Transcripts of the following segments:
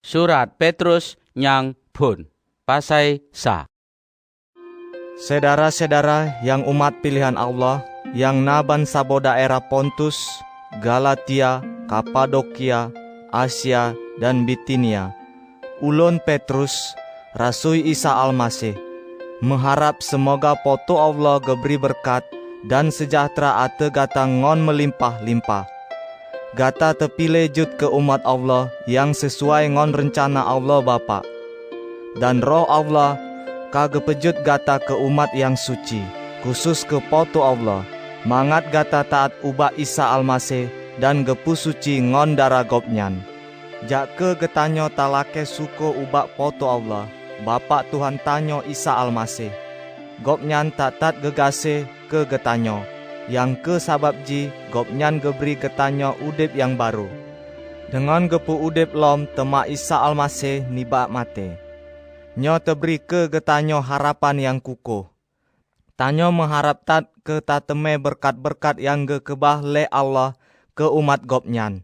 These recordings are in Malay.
Surat Petrus nyang pun pasai sa. Saudara-saudara yang umat pilihan Allah, yang naban sabo daerah Pontus, Galatia, Kapadokia, Asia, dan Bitinia. Ulun Petrus, Rasul Isa Almasih, mengharap semoga poto Allah geberi berkat dan sejahtera ate gata ngon melimpah-limpah. Gata terpilih jut ke umat Allah yang sesuai ngon rencana Allah Bapa. Dan roh Allah kagepejut gata ke umat yang suci, khusus ke poto Allah. Mangat gata taat ubah Isa Almasih dan gepu suci ngon darah gopnyan. Jak ke getanyo talake suko ubak poto Allah, Bapa Tuhan tanyo Isa Almasih. Gopnyan tat gegase ke getanyo, yang ke sabab ji gopnyan geberi getanyo udip yang baru. Dengan gepu udip lom tema Isa Almasih nibak mate. Nyo teberi ke getanyo harapan yang kukuh. Tanyo mengharap tat ke tateme berkat-berkat yang gekebah le Allah ke umat gopnyan.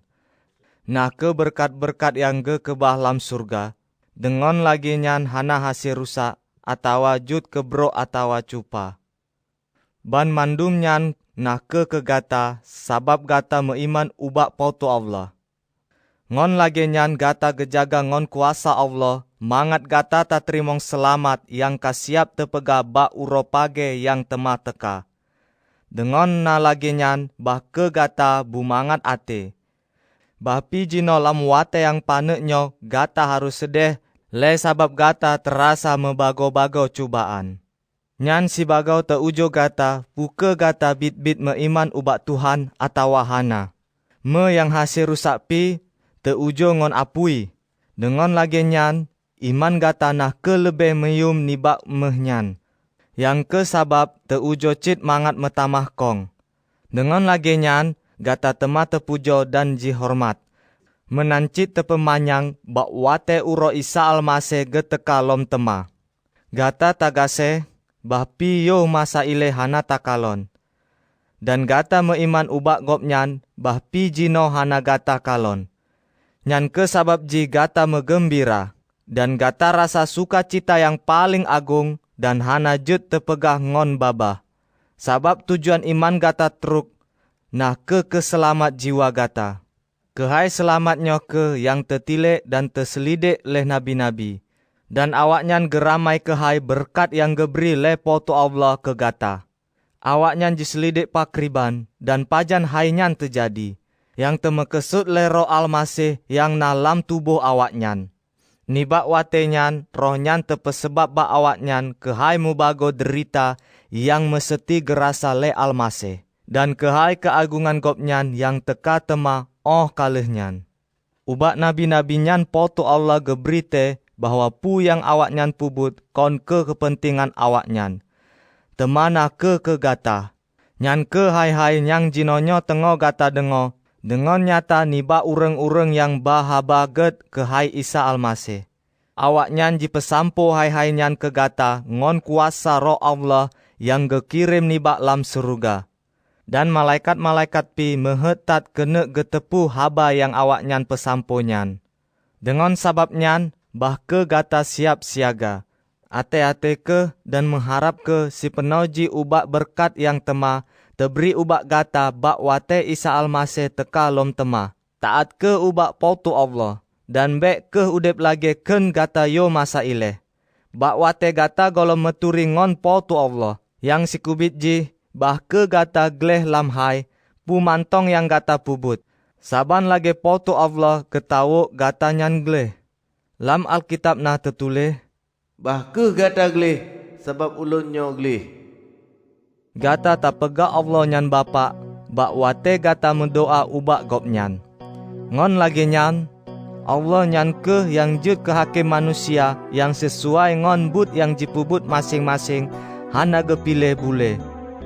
Nah ke berkat-berkat yang gekebah lam surga, dengan lagi nyan hana hasil rusak, atawa jut kebro atawa cupa. Ban mandum nyan nah ke gata, sabab gata meiman ubak poto Allah. Ngon lagi nyan gata gejaga ngon kuasa Allah, mangat gata ta terimong selamat yang kasiap tepega bak uropage yang tema teka. Dengan na lagi nyan bah ke gata bumangat ate. Bah pijino lam wate yang paneknyo gata harus sedih le sabab gata terasa mebago-bago cubaan. Nyan si bagau teujo gata puke gata bit-bit meiman ubak Tuhan atau wahana. Me yang hasil rusak pi teujo ngon apui. Dengan lagi nyan iman gata nah ke lebih meyum nibak mehnyan. Yang ke sabab teujo cit mangat metamah kong. Dengan lagi nyan gata tema tepujo dan jihormat. Menancit tepemanyang bak wate uro Isa Almasih geteka lom tema. Gata tagase bah piyo masa ile hana takalon. Dan gata meiman ubak gopnyan bah pi jino hana gata kalon. Nyan ke sabab ji gata megembira. Dan gata rasa sukacita yang paling agung dan hana jut tepegah ngon babah. Sabab tujuan iman gata truk nah ke keselamat jiwa gata. Kehai selamatnya ke yang tertilek dan terselidik leh nabi-nabi. Dan awaknyan geramai kehai berkat yang geberi leh poto Allah ke gata. Awaknyan diselidik pakriban dan pajan hainyan terjadi. Yang temekesut leh roh Almasih yang nalam tubuh awaknyan. Nibak watenyan rohnyan tepesebab bak awaknyan kehai mubago derita yang meseti gerasa leh Almasih. Dan kehai keagungan gopnyan yang teka tema kalehnyan. Ubak nabi-nabi nyan poto Allah geberite bahwa pu yang awaknyan pubut kon ke kepentingan awaknyan. Temana ke gata. Nyan ke hai-hai nyang jinonyo tengo gata dengo. Dengan nyata niba ureng-ureng yang bahabaget ke hai Isa Almasih. Awaknyan jipesampo hai-hai nyan ke gata ngon kuasa roh Allah yang gekirim niba lam surga. Dan malaikat-malaikat pi mehetat kene getepu haba yang awaknyan pesamponyan. Dengan sababnyan bah ke gata siap siaga. Ate-ate ke dan mengharap ke si penauji ubak berkat yang tema teberi ubak gata bak wate Isa Almasih teka lom tema. Taat ke ubak poto Allah. Dan bek ke udep lagi ken gata yo masa ileh. Bak wate gata golom meturi ngon poto Allah. Yang si kubit ji bah ke gata gleh lam hai, pu mantong yang gata pubut. Saban lagi poto Allah ketawo gata nyan gleh. Lam Alkitab nah tertulis, bah ke gata gleh, sebab ulunnya gleh. Gata tak pega Allah nyan Bapa, bak wate gata mendoa ubak gopnyan. Ngon lagi nyan, Allah nyan ke yang jut ke hakim manusia yang sesuai ngon but yang jipubut masing-masing, hana gepilih bule.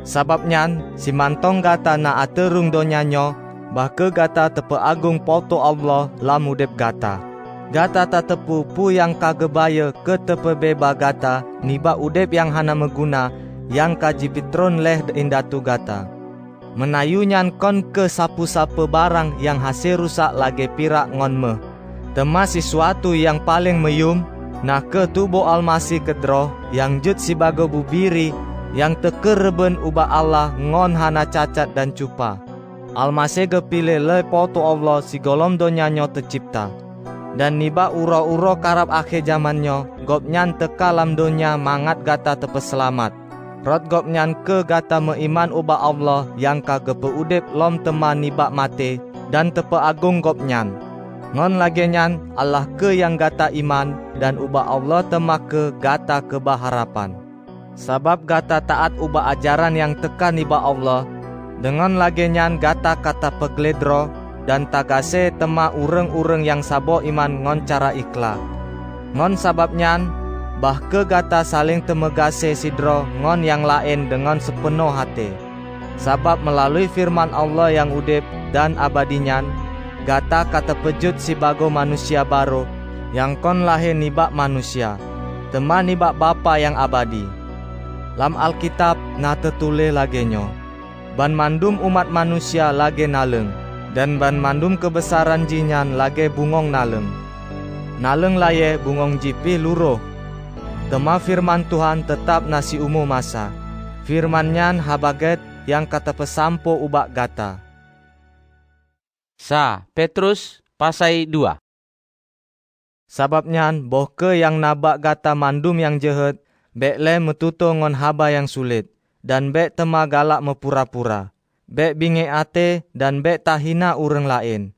Sabab nyan, si mantong gata na aterung donyanyo, bah ke gata tepe agung poto Allah lam udep gata. Gata tak tepu pu yang kagebaya ke tepe beba gata, niba udep yang hana meguna, yang kajibitron leh indatu gata. Menayunyan kon ke sapu-sapu barang yang hasil rusak lage pirak ngon meh. Tema sesuatu yang paling meyum nah ke tubuh Almasih kedro yang jut sibago bubiri yang tekereben ubah Allah ngon hana cacat dan cupa. Almasih gepilih le poto Allah si golom donyanyo tercipta. Dan niba uro-uro karab akhir zamannya gopnyan teka lam donya mangat gata tepe selamat. Rot gopnyan ke gata meiman ubah Allah yang kage peudip lom tema niba mate dan tepe agung gopnyan. Ngon lagi nyan Allah ke yang gata iman dan ubah Allah tema ke gata kebaharapan. Sabab gata taat ubah ajaran yang teka niba Allah. Dengan lagi nyan gata kata pegledro dan tagase tema ureng-ureng yang sabo iman ngon cara ikhlas. Ngon sabab nyan bah ke gata saling temegase sidro ngon yang lain dengan sepenuh hati. Sabab melalui firman Allah yang udip dan abadinyan gata kata pejut si bago manusia baru yang kon lahir nibak manusia, tema nibak Bapa yang abadi. Lam Alkitab na tertulis lagenyo, ban mandum umat manusia lage naleng, dan ban mandum kebesaran jinyan lage bungong naleng. Naleng laye bungong jipi luruh. Tema firman Tuhan tetap nasi umum masa. Firman-nyan habaget yang kata pesampo ubak gata. Sa Petrus pasai 2. Sababnyan boh ke yang nabak gata mandum yang jehet, bek le metuto ngon haba yang sulit, dan bek tema galak mepura-pura, bek binge ate dan bek tahina ureng lain.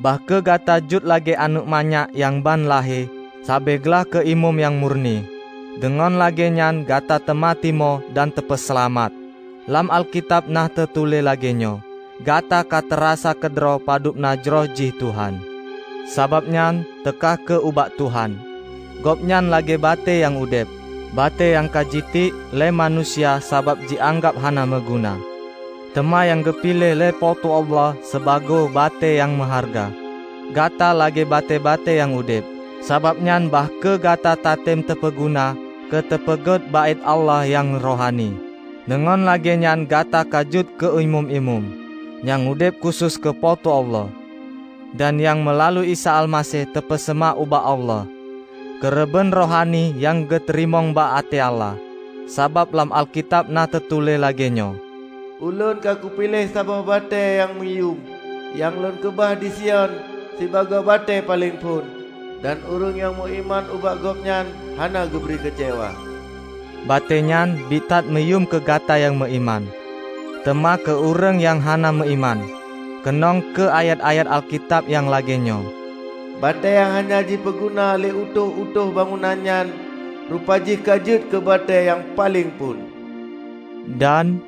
Bah ke gata jut lagi anuk manyak yang ban lahe, sabeglah ke imum yang murni. Dengan lagi nyan gata tema timo dan tepe selamat. Lam Alkitab nah tertulis lagenyo, gata katerasa kedro padup najroh jih Tuhan. Sababnyan teka ke ubak Tuhan. Gopnyan lagi bate yang udep, bate yang kajiti le manusia sabab dianggap hana meguna. Tema yang gepilih le potu Allah sebago bate yang meharga. Gata lagi bate-bate yang udep. Sababnyan bah ke gata tatem tepeguna ke tepegot bait Allah yang rohani. Dengan lagi nyan gata kajut ke imum-imum yang udep khusus ke potu Allah, dan yang melalui Isa Almasih tepesema ubah Allah, kereben rohani yang geterimong ba ate Allah. Sabab lam Alkitab na tertulis lagenyo, Ulun kaku pilih sabah bate yang meyum, yang lun kebah di Sion, si baga bate paling pun, dan urung yang mau iman ubak gopnyan hana geberi kecewa. Batenyan bitat meyum ke gata yang meiman, tema ke ureng yang hana meiman, kenong ke ayat-ayat Alkitab yang lagenyo. Bate yang hanya dipeguna le utuh-utuh bangunannya, rupa jih kajut ke bate yang paling pun. Dan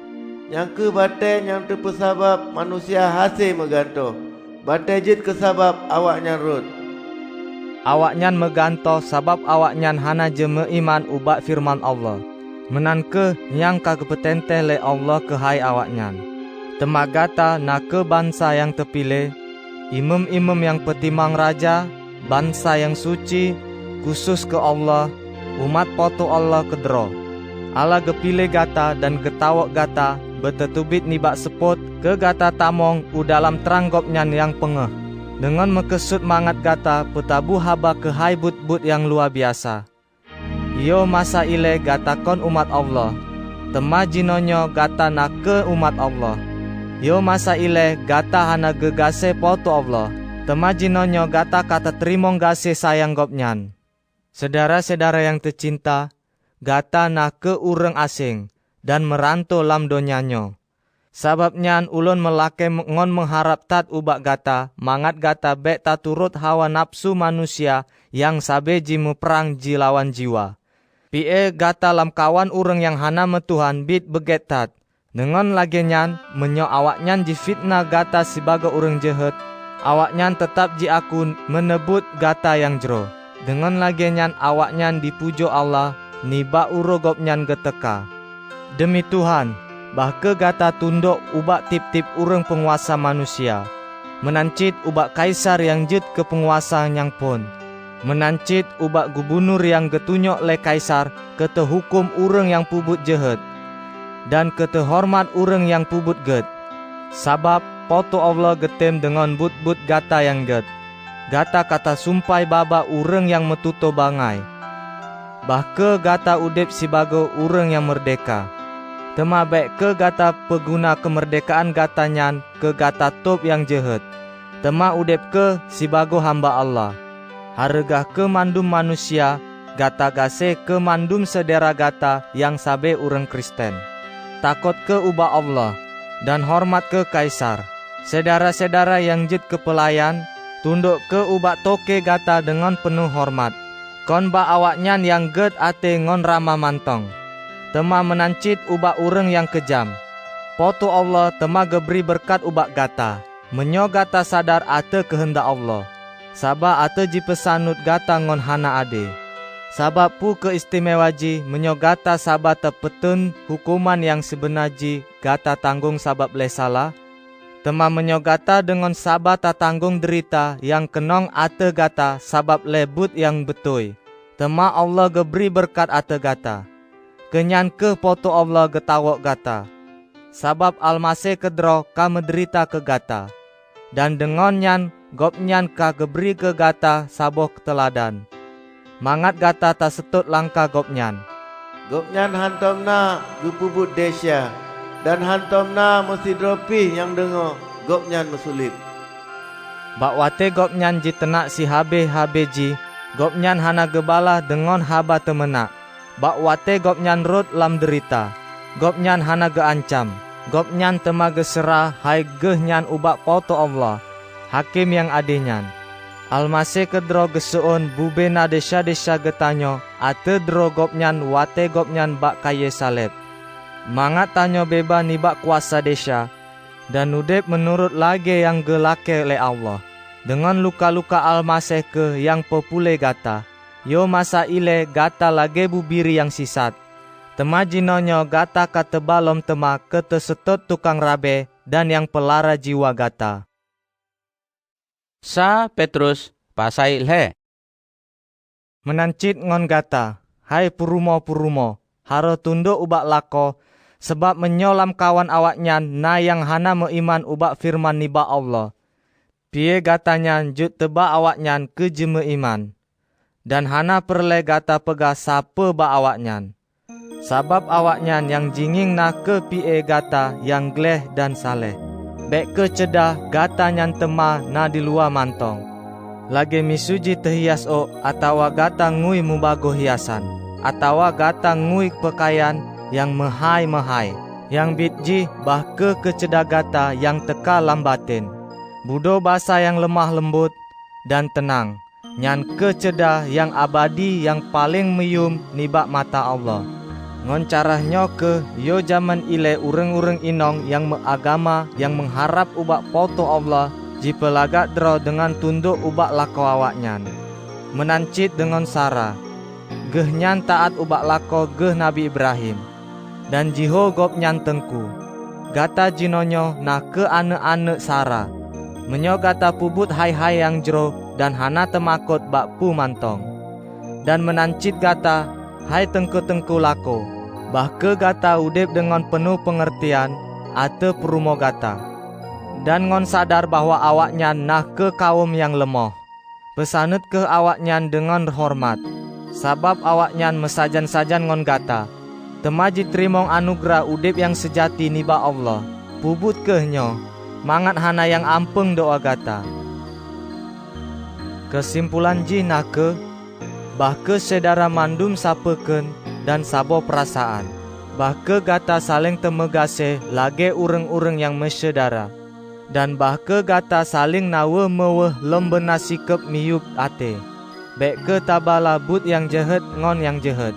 yang ke bate yang terpesabab manusia hasil meganto, bate jut ke sabab awaknya rut. awaknyan meganto sabab awaknyan hana je meiman ubak firman Allah. Menan ke yang kagepetente le Allah ke hai awaknyan. Temagata na ke bangsa yang terpilih, imam-imam yang petimang raja, bangsa yang suci, khusus ke Allah, umat potu Allah kedro. Allah gepilih gata dan getawak gata, betetubit nibak seput ke gata tamong u dalam terang gopnyan yang pengeh. Dengan mekesut mangat gata petabu haba ke hai but-but yang luar biasa. Yo masa ile gata kon umat Allah, tema jinonyo gata na ke umat Allah. Yo masa ile gata hana gegase potu Allah, tema jinonyo gata kata terimong gase sayang gopnyan. Saudara-saudara yang tercinta, gata na ke ureng asing dan merantau lam donyanyo. Sababnyan ulun melake ngon mengharap tat ubak gata, mangat gata bek ta turut hawa nafsu manusia yang sabe jimu perang jilawan jiwa. Pie gata lam kawan ureng yang hana metuhan bit beget tat. Dengan lagenyan menyo awaknyan jifitna gata sebagai ureng jehet, awaknyan tetap ji akun menebut gata yang jero. Dengan lagenyan awaknyan dipujo Allah, niba uro gopnyan geteka. Demi Tuhan, bah ke gata tunduk ubak tip-tip ureng penguasa manusia, menancit ubak kaisar yang jut ke penguasa yang pun, menancit ubak gubernur yang getunyok le kaisar, ketehukum ureng yang pubut jehet, dan ketehormat ureng yang pubut get. Sabab potu Allah getem dengan but-but gata yang get. Gata kata sumpai baba urang yang metuto bangai. Bahke gata udip sibago urang yang merdeka. Tema baik ke gata peguna kemerdekaan gatanyan ke gata top yang jahat. Tema udip ke sibago hamba Allah. Harga ke mandum manusia, gata gase ke mandum sedera gata yang sabe urang Kristen. Takut ke ubah Allah dan hormat ke kaisar. Sedara-sedara yang jid ke pelayan, tunduk ke ubah toke gata dengan penuh hormat. Kon ba awaknyan yang ged ate ngon ramah mantong. Tema menancit ubah urang yang kejam. Poto Allah tema geberi berkat ubah gata. Menyo gata sadar ate kehendak Allah. Sabab ate ji pesanut gata ngon hana ade. Sabab pu keistimewaji menyo gata sabab tepetun hukuman yang sebenaji gata tanggung sabab le salah. Tema menyo gata dengan sabab ta tanggung derita yang kenong ate gata sabab lebut yang betui. Tema Allah geberi berkat ate gata. Kenyan ke poto Allah getawok gata. Sabab almase kedro ka menderita ke gata. Dan dengan nyan gopnyan ka geberi ke gata saboh teladan. Mangat gata ta setut langka gopnyan. Gopnyan hantomna gupubut desya. Dan hantomna mesti dropi yang dengo gopnyan mesulip. Bakwate gopnyan ji tenak si habe ji, gopnyan hana gebala dengan haba temenak. Bakwate gopnyan rut lam derita, gopnyan hana geancam. Gopnyan tema gesera hai gehnyan ubak poto Allah, hakim yang adenyan. Almase kedro geseun bubena desa-desa getanyo, ate dro gopnyan wate gopnyan bak kaye salib. Mangat tanyo beba nibak kuasa desa, dan udep menurut lage yang gelake le Allah. Dengan luka-luka almaseh ke yang popule gata, yo masa ile gata lage bubiri yang sisat. Tema jinonyo gata katebalom tema ketesetut tukang rabe dan yang pelara jiwa gata. Sa Petrus pasai le. Menancit ngon gata, hai purumo, haro tunduk ubak lako, sebab menyolam kawan awaknyan na yang hana meiman ubak firman niba Allah. Pie gatanyan jut teba awaknyan ke jeme iman. Dan hana perle gata pega sape ba awaknyan. Sabab awaknyan yang jinging na ke pie gata yang gleh dan saleh. Bek ke cedah gatanyan tema na di luar mantong. Lage misuji tehias o atawa gata ngui mubago hiasan. Atawa gata ngui pakaian yang mehai-mehai, yang bitji bah ke kecedah gata yang teka lambatin. Budo basa yang lemah lembut dan tenang, nyan kecedah yang abadi yang paling meyum nibak mata Allah. Ngon carahnya ke yo zaman ile ureng-ureng inong yang meagama yang mengharap ubak poto Allah jipelagat dro dengan tunduk ubak lako awaknyan. Menancit dengan Sarah, gehnyan taat ubak lako geh Nabi Ibrahim. Dan jiho gopnyan tengku. Gata jinonyo na ke ane-ane Sarah. Menyo gata pubut hai-hai yang jero dan hana temakut bak pu mantong. Dan menancit gata hai tengku-tengku lako. Bahke gata udip dengan penuh pengertian ate perumo gata. Dan ngon sadar bahwa awaknya nah ke kaum yang lemah. Pesanut ke awaknyan dengan hormat. Sabab awaknyan mesajan-sajan ngon gata. Temaji trimong anugerah udip yang sejati niba Allah. Pubut kehnyo, mangat hana yang ampeng doa gata. Kesimpulan ji nake, bahke sedara mandum sapeken dan sabo perasaan. Bahke gata saling temegase lage ureng-ureng yang mesedara. Dan bahke gata saling nawe meweh lembena sikep miyup ate. Bek ke tabala but yang jahat ngon yang jahat.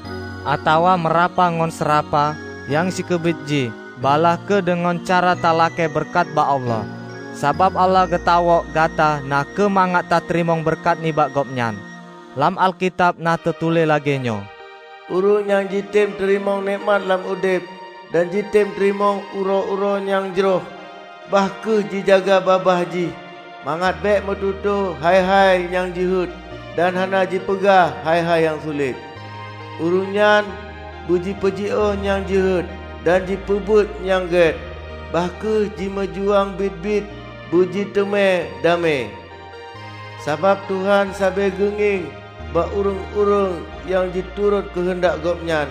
Atawa merapa ngon serapa yang si kebitji balah ke dengan cara talake berkat ba Allah. Sabab Allah getawok gata na ke mangat ta trimong berkat ni bak gopnyan. Lam Alkitab na tetule lagenyo. Urung yang jitim terimong nikmat lam udip dan jitim terimong uro-uro yang jeroh. Bahke jijaga babah ji. Mangat bek metutu hai-hai yang jihud dan hana jipegah hai-hai yang sulit. Urunyan buji pejio yang jihud dan jipebut yang get. Bahke ji mejuang bit-bit buji teme dame. Sabab Tuhan sabe genging bak urung-urung yang diturut kehendak Gopnyan.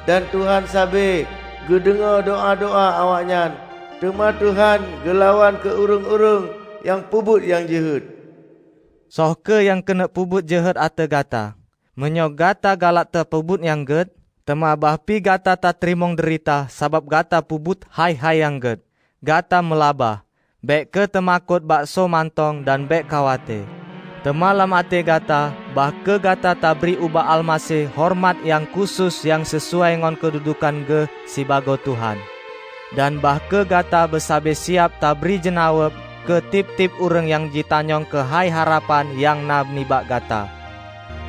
Dan Tuhan sabe gedengar doa-doa awaknyan. Tema Tuhan gelawan ke urung-urung yang pubut yang jahat. Sohke yang kena pubut jahat ate gata. Menyo gata galak te pubut yang ged. Tema bahpi gata tak terimong derita sabab gata pubut hai-hai yang ged. Gata melabah. Bek ke temakut bakso mantong dan bek kawate. Temalam ate gata, bah ke gata tabri ubah almasih hormat yang khusus yang sesuai ngon kedudukan ge si bago Tuhan. Dan bah ke gata besabe siap tabri jenawab ke tip-tip urang yang jitanyong ke hai harapan yang nab nibak gata.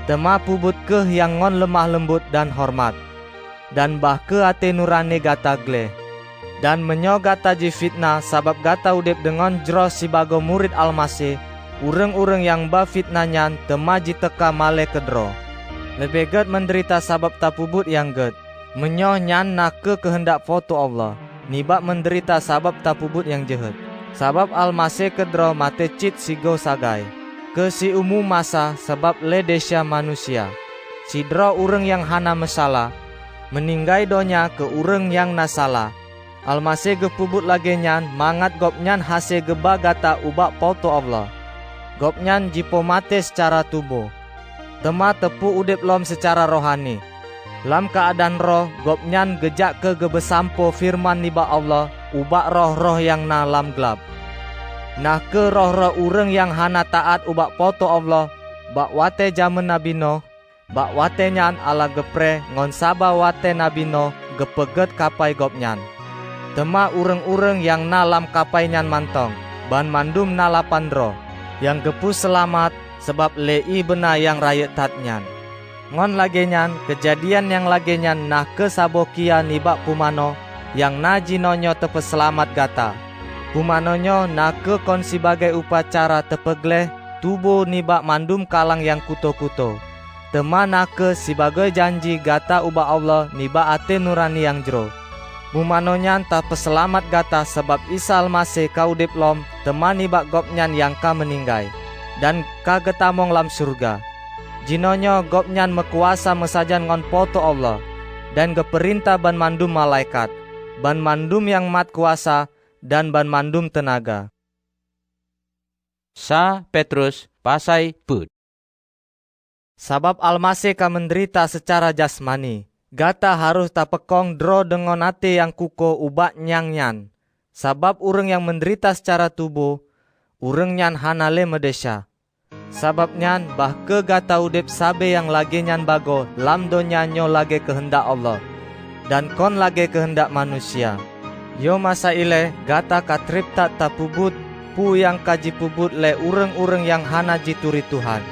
Tema pubut ke yang ngon lemah lembut dan hormat. Dan bah ke ate nurani gata gle. Dan menyo gata ji fitnah sabab gata udip dengan jro si bago murid almasih. Urang-urang yang ba fitnanyan tema ji teka male kedro. Lebih ged menderita sabab tapubut yang ged. Menyo nyan nak ke kehendak foto Allah. Nibak menderita sabab tapubut yang jahat. Sabab almasih kedro mate cit sigo sagai. Ke si umum masa sebab ledesya manusia. Sidro urang yang hana masalah. Meninggai donya ke urang yang nasala. Almasih gepubut lagi nyan mangat Gopnyan hase geba gata ubak foto Allah. Gopnyan jipo mate secara tubuh. Tema tepu udip lom secara rohani. Lam keadaan roh, Gopnyan gejak ke gebesampo firman niba Allah, ubak roh-roh yang na lam gelap. Nah ke roh-roh urang yang hana taat ubak foto Allah, bak wate jaman Nabi Nuh, bak wate nyan ala gepre ngon saba wate Nabi Nuh gepeget kapai Gopnyan. Tema urang-urang yang na lam kapai nyan mantong, ban mandum na lapan roh. Yang gepu selamat sebab lei bena yang rayet tatnyan. Ngon lagi nyan kejadian yang lagi nyan nah ke sabokia nibak pumano yang na jinonyo tepe selamat gata. Pumanonyo nah ke kon sebagai upacara tepegleh tubuh nibak mandum kalang yang kuto-kuto. Tema nah ke sebagai janji gata ubah Allah nibak ate nurani yang jero. Bumanonyan ta peselamat gata sebab Isa Almasih kau diplom temani bak Gopnyan yang ka meninggai dan ka getamong lam surga. Jinonyo Gopnyan mekuasa mesajan ngon poto Allah dan geperintah ban mandum malaikat, ban mandum yang mat kuasa dan ban mandum tenaga. Sa Petrus pasai put. Sabab Almasih ka menderita secara jasmani. Gata harus tapekong dro dengan ate yang kuko ubak nyang-nyan. Sabab urang yang menderita secara tubuh, urang nyan hanale medesya. Sabab nyan bah ke gata udip sabe yang lagi nyan bago lam donya nyo lagi kehendak Allah. Dan kon lagi kehendak manusia. Yo masa ile gata katripta tapubut pu yang kaji pubut le urang-urang yang hana jituri Tuhan.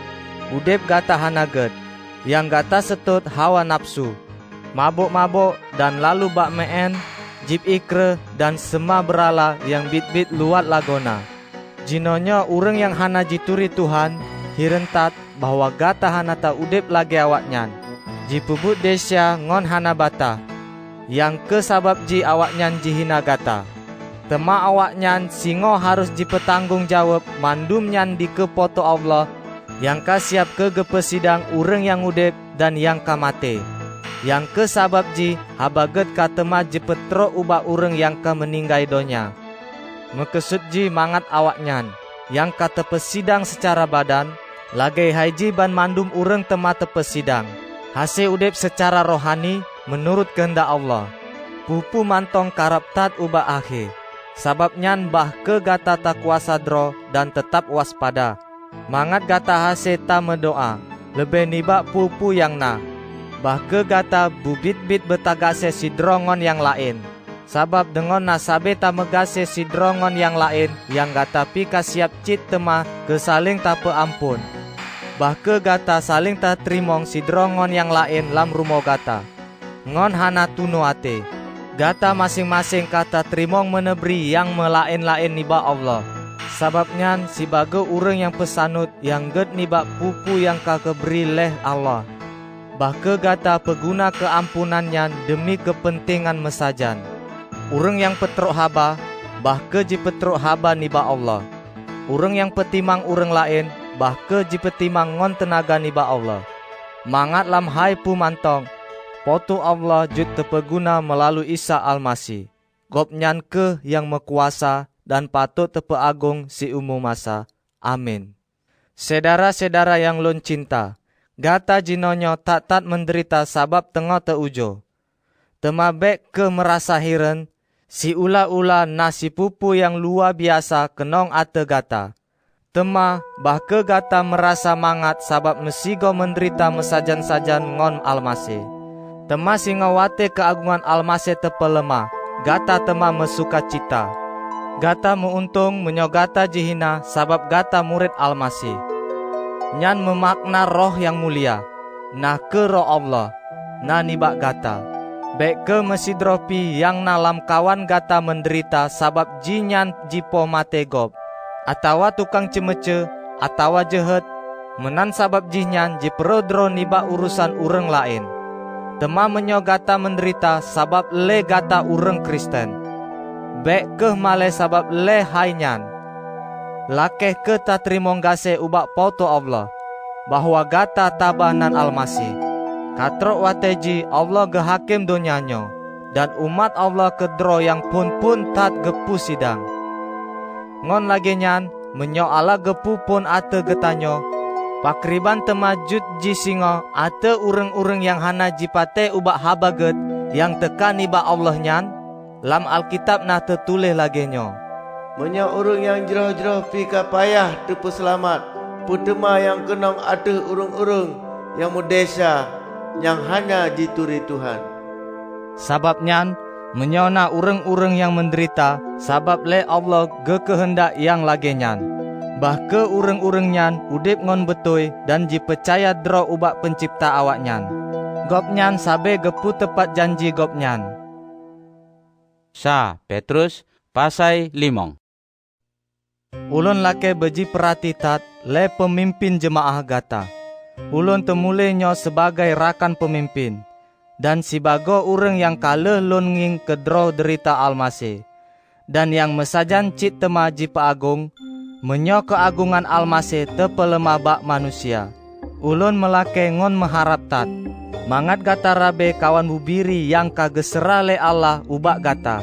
Udip gata hana ged, yang gata setut hawa nafsu. Mabuk-mabuk dan lalu bak meen, jip ikre dan sema berala yang bit-bit luat lagona. Jinonyo urang yang hana jituri Tuhan, hirentat bahwa gata hana ta udip lagi awaknyan. Jipubut desya ngon hana bata, yang ke sabab ji awaknyan jihina gata. Tema awaknyan singo harus jipetanggung jawab mandum nyan di kepoto Allah, yang ka siap ke gepesidang urang yang udip dan yang ka mate. Yang ke sabab ji habaget katema jepetro ubah urang yang ke meninggai donya. Mekesut ji mangat awaknyan yang kata pesidang secara badan, lagai haji ban mandum urang tema tepesidang. Hase udip secara rohani menurut kehendak Allah. Pupu mantong karap tat ubah akhir. Sabab nyan bah ke gata ta kuasa dro dan tetap waspada. Mangat gata hase ta medoa, lebih nibak pupu yang na. Bah ke gata bubit-bit betagase sidrongon yang lain. Sabab dengan nasabe ta megase sidrongon yang lain yang gata pika siap cit tema ke saling ta peampun. Bah ke gata saling ta trimong sidrongon yang lain lam rumo gata. Ngon hana tuno ate. Gata masing-masing kata trimong menebri yang melain-lain niba Allah. Sababnya si bago urang yang pesanut yang ged niba pupu yang kakeberi leh Allah. Bah ke gata peguna keampunannya demi kepentingan mesajan. Urang yang petruk haba, bah ke ji petruk haba niba Allah. Urang yang petimang urang lain, bah ke jipetimang ngon tenaga niba Allah. Mangat lam hai pu mantong, potu Allah jut tepeguna melalui Isa Almasih. Gopnyan ke yang mekuasa dan patut tepeagung si umu masa. Amin. Sedara-sedara yang lon cinta, gata jinonyo tak menderita sabab tengah teujo. Temabek ke merasa hiren, si ula-ula nasi pupu yang luar biasa kenong ate gata. Tema bah ke gata merasa mangat sabab mesigo menderita mesajan-sajan ngon Almasih. Tema singawate keagungan Almasih tepelemah, gata tema mesuka cita. Gata meuntung menyogata jihina sabab gata murid Almasih. Nyan memakna roh yang mulia, nah ke roh Allah, nah nibak gata. Bek ke mesidropi yang nalam kawan gata menderita sabab jinyan jipo mate gob. Atawa tukang cemece, atawa jehet, menan sabab jinyan jiperodro nibak urusan ureng lain. Tema menyogata menderita sabab le gata ureng Kristen. Bek ke male sabab le hainyan. Lakeh ke ta trimong gase ubak poto Allah, bahwa gata tabanan Almasih. Katrok wateji Allah ge hakim donyanyo, dan umat Allah kedro yang pun tat gepu sidang. Ngon lagi nyan, menyo ala gepu pun ate getanyo, pakriban temajut ji singo ate ureng-ureng yang hana jipate ubak habaget yang teka niba Allah nyan, lam Alkitab nah tertulis lagi nyo. Menyo urung yang jeroh-jeroh pika payah tepu selamat, putema yang kenong ate urung-urung yang mudesa yang hanya dituri Tuhan. Sababnyan menyona ureng-ureng yang menderita sabab le Allah ge kehendak yang lagi nyan. Bah ke ureng-ureng nyan udip ngon betuy dan jipercaya dro ubak pencipta awak nyan. Gop nyan sabe gepu tepat janji gop nyan. Sa Petrus pasai 5. Ulun lake beji perhati tat le pemimpin jemaah gata. Ulun temule nyo sebagai rakan pemimpin. Dan si bago ureng yang kaleh lun nging kedro derita Almasih. Dan yang mesajan cit tema jipa agung, menyo keagungan Almasih tepelemah bak manusia. Ulun melake ngon mengharap tat. Mangat gata rabe kawan bubiri yang kagesera le Allah ubak gata.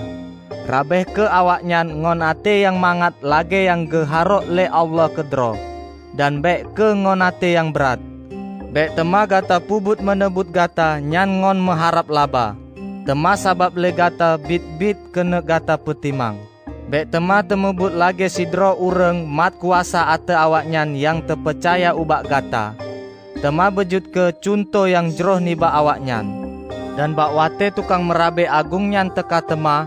Rabeh ke awaknyan ngon ate yang mangat lage yang geharok le Allah kedro. Dan bek ke ngon ate yang berat. Bek tema gata pubut menebut gata nyan ngon mengharap laba. Tema sabab le gata bit-bit kena gata petimang. Bek tema temebut lage sidro ureng mat kuasa ate awaknyan yang terpercaya ubak gata. Tema bejut ke cunto yang jeroh niba awaknyan. Dan bak wate tukang merabe agungnyan teka tema,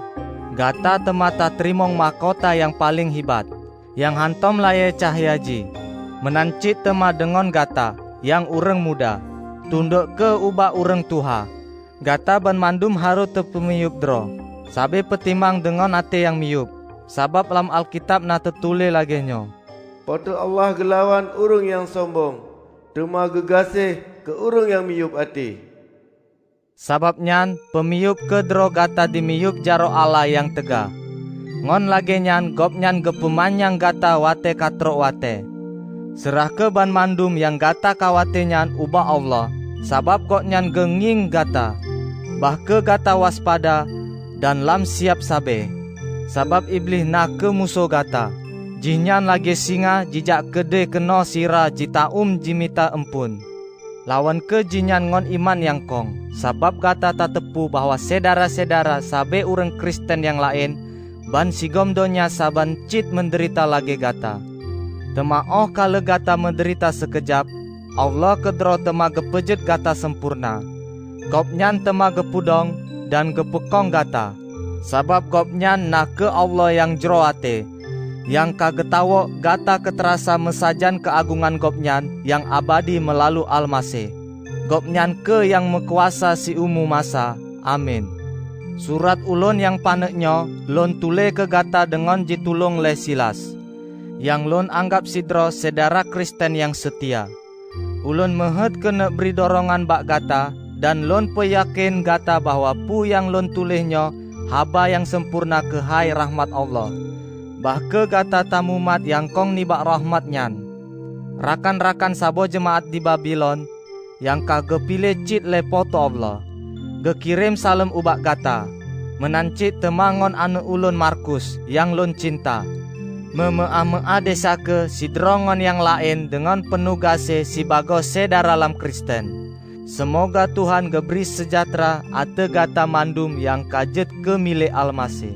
gata tema tak trimong mahkota yang paling hibat, yang hantom laye cahyaji. Menancit tema dengon gata, yang ureng muda, tunduk ke ubak ureng tuha. Gata ban mandum harus tepemiyup dro, sabe petimang dengan ate yang miyup, sabab lam Alkitab na tertulis lagi nyo. Potu Allah gelawan urung yang sombong, tema gegasih ke urung yang miyup ati. Sababnyan pemiyup ke dro gata dimiyup jaro Allah yang tega. Ngon lagi nyan gopnyan gepemanyang gata wate katro wate. Serah ke ban mandum yang gata kawatenyan ubah Allah, sabab kok nyan genging gata. Bah ke gata waspada dan lam siap sabe. Sabab iblis nak ke musuh gata. Jinyan lagi singa jijak gede keno sira jita jimita empun. Lawan ke jinyan ngon iman yang kong. Sabab gata tak tepu bahwa sedara-sedara sabe ureng Kristen yang lain ban sigom donya saban cit menderita lagi gata. Tema kala gata menderita sekejap, Allah kedro tema gepejet gata sempurna. Gopnyan tema gepudong dan gepekong gata. Sabab gopnyan nak ke Allah yang jeroate, yang kagetawo gata keterasa mesajan keagungan gopnyan yang abadi melalui Almasih. Gopnyan ke yang mekuasa si umu masa. Amin. Surat ulun yang paneknyo, lon tule ke gata dengan jitulung le Silas. Yang lun anggap sidro sedara Kristen yang setia. Ulun mehet kena beri dorongan bak gata, dan lun peyakin gata bahwa pu yang lun tulihnya haba yang sempurna ke hai rahmat Allah. Bah ke gata tamumat yang kong nibak rahmatnyan. Rakan-rakan sabo jemaat di Babylon yang kagepilih cit le poto Allah, gekirim salam ubak gata, menancit temangon anu ulun Markus yang lun cinta, memea-mea desake si drongon yang lain dengan penugase si bagos sedara dalam Kristen. Semoga Tuhan geberi sejahtera ate gata mandum yang kajet ke milik Almasih.